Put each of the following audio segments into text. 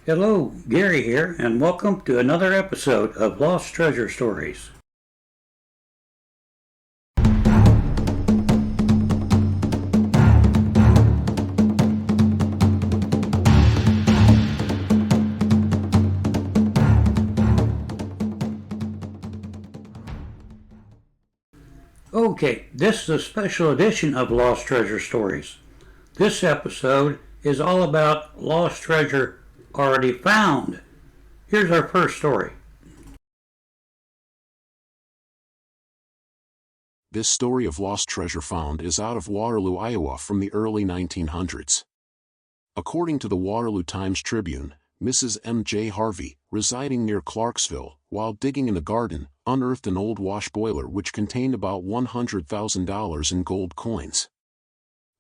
Hello, Gary here, and welcome to another episode of Lost Treasure Stories. Okay, this is a special edition of Lost Treasure Stories. This episode is all about lost treasure already found. Here's our first story. This story of lost treasure found is out of Waterloo, Iowa from the early 1900s. According to the Waterloo Times-Tribune, Mrs. M.J. Harvey, residing near Clarksville, while digging in the garden, unearthed an old wash boiler which contained about $100,000 in gold coins.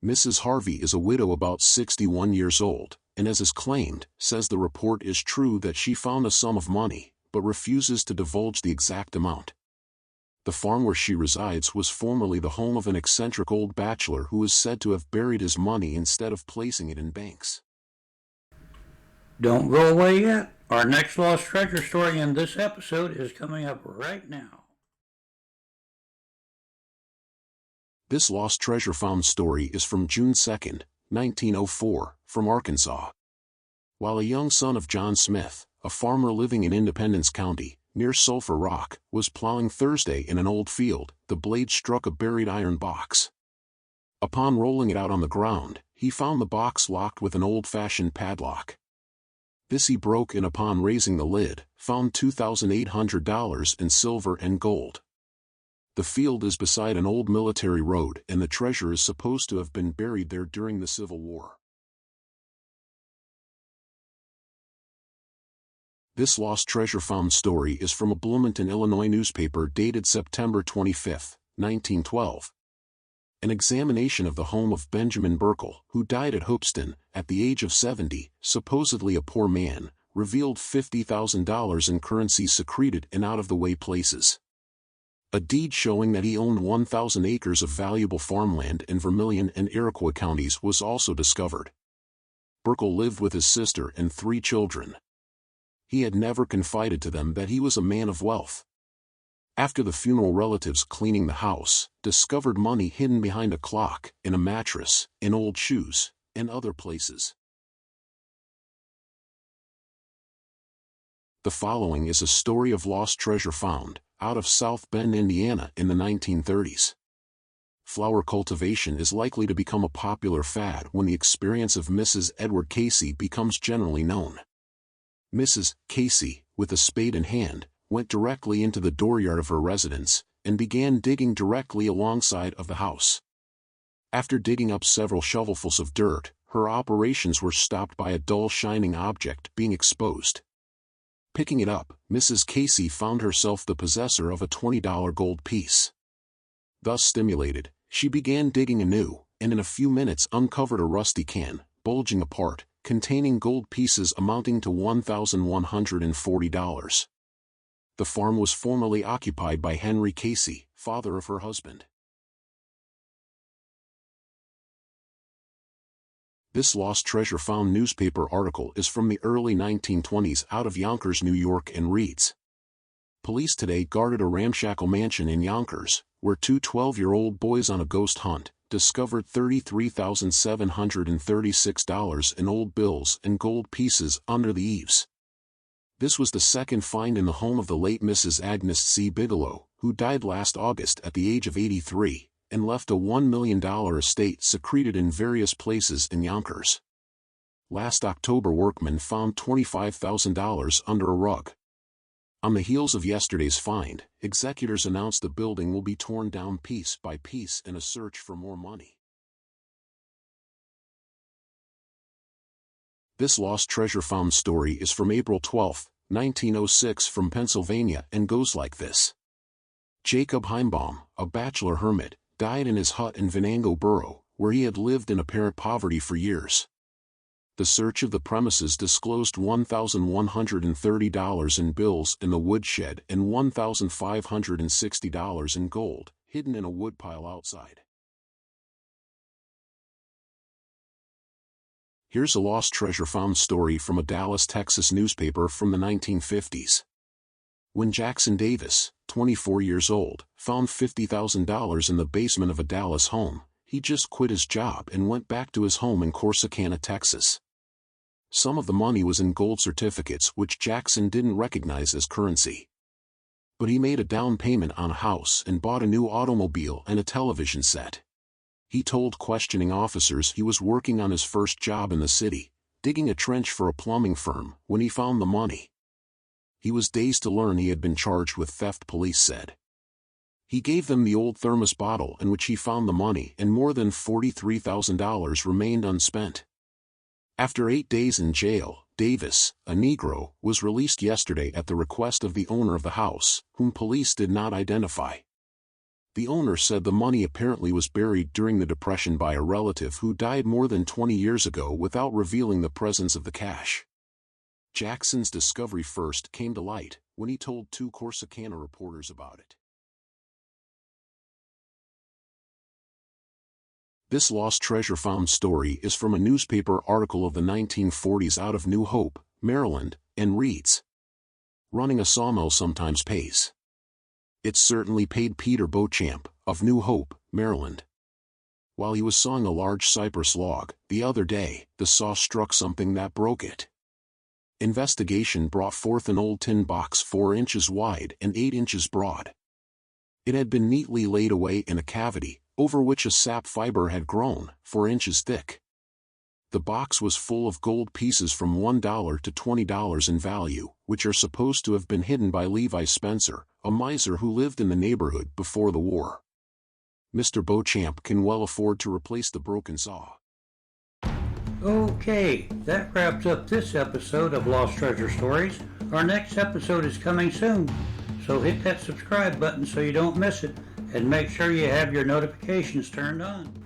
Mrs. Harvey is a widow about 61 years old, and as is claimed, says the report is true that she found a sum of money, but refuses to divulge the exact amount. The farm where she resides was formerly the home of an eccentric old bachelor who is said to have buried his money instead of placing it in banks. Don't go away yet. Our next lost treasure story in this episode is coming up right now. This lost treasure found story is from June 2, 1904, from Arkansas. While a young son of John Smith, a farmer living in Independence County, near Sulphur Rock, was plowing Thursday in an old field, the blade struck a buried iron box. Upon rolling it out on the ground, he found the box locked with an old-fashioned padlock. This he broke and upon raising the lid, found $2,800 in silver and gold. The field is beside an old military road and the treasure is supposed to have been buried there during the Civil War. This lost treasure found story is from a Bloomington, Illinois newspaper dated September 25, 1912. An examination of the home of Benjamin Burkle, who died at Hoopeston, at the age of 70, supposedly a poor man, revealed $50,000 in currency secreted in out-of-the-way places. A deed showing that he owned 1,000 acres of valuable farmland in Vermilion and Iroquois counties was also discovered. Burkle lived with his sister and 3 children. He had never confided to them that he was a man of wealth. After the funeral, relatives cleaning the house discovered money hidden behind a clock, in a mattress, in old shoes, and other places. The following is a story of lost treasure found, out of South Bend, Indiana in the 1930s. Flower cultivation is likely to become a popular fad when the experience of Mrs. Edward Casey becomes generally known. Mrs. Casey, with a spade in hand, went directly into the dooryard of her residence, and began digging directly alongside of the house. After digging up several shovelfuls of dirt, her operations were stopped by a dull shining object being exposed. Picking it up, Mrs. Casey found herself the possessor of a $20 gold piece. Thus stimulated, she began digging anew, and in a few minutes uncovered a rusty can, bulging apart, containing gold pieces amounting to $1,140. The farm was formerly occupied by Henry Casey, father of her husband. This lost treasure found newspaper article is from the early 1920s out of Yonkers, New York, and reads: Police today guarded a ramshackle mansion in Yonkers, where 2 12-year-old boys on a ghost hunt discovered $33,736 in old bills and gold pieces under the eaves. This was the second find in the home of the late Mrs. Agnes C. Bigelow, who died last August at the age of 83, and left a $1 million estate secreted in various places in Yonkers. Last October, workmen found $25,000 under a rug. On the heels of yesterday's find, executors announced the building will be torn down piece by piece in a search for more money. This lost treasure found story is from April 12, 1906 from Pennsylvania and goes like this. Jacob Heimbaum, a bachelor hermit, died in his hut in Venango Borough, where he had lived in apparent poverty for years. The search of the premises disclosed $1,130 in bills in the woodshed and $1,560 in gold, hidden in a woodpile outside. Here's a lost treasure found story from a Dallas, Texas newspaper from the 1950s. When Jackson Davis, 24 years old, found $50,000 in the basement of a Dallas home, he just quit his job and went back to his home in Corsicana, Texas. Some of the money was in gold certificates which Jackson didn't recognize as currency. But he made a down payment on a house and bought a new automobile and a television set. He told questioning officers he was working on his first job in the city, digging a trench for a plumbing firm, when he found the money. He was dazed to learn he had been charged with theft, police said. He gave them the old thermos bottle in which he found the money, and more than $43,000 remained unspent. After 8 days in jail, Davis, a Negro, was released yesterday at the request of the owner of the house, whom police did not identify. The owner said the money apparently was buried during the Depression by a relative who died more than 20 years ago without revealing the presence of the cash. Jackson's discovery first came to light when he told 2 Corsicana reporters about it. This lost treasure found story is from a newspaper article of the 1940s out of New Hope, Maryland, and reads, "Running a sawmill sometimes pays." It certainly paid Peter Beauchamp, of New Hope, Maryland. While he was sawing a large cypress log, the other day, the saw struck something that broke it. Investigation brought forth an old tin box 4 inches wide and 8 inches broad. It had been neatly laid away in a cavity, over which a sap fiber had grown, 4 inches thick. The box was full of gold pieces from $1 to $20 in value, which are supposed to have been hidden by Levi Spencer, a miser who lived in the neighborhood before the war. Mr. Beauchamp can well afford to replace the broken saw. Okay, that wraps up this episode of Lost Treasure Stories. Our next episode is coming soon, so hit that subscribe button so you don't miss it, and make sure you have your notifications turned on.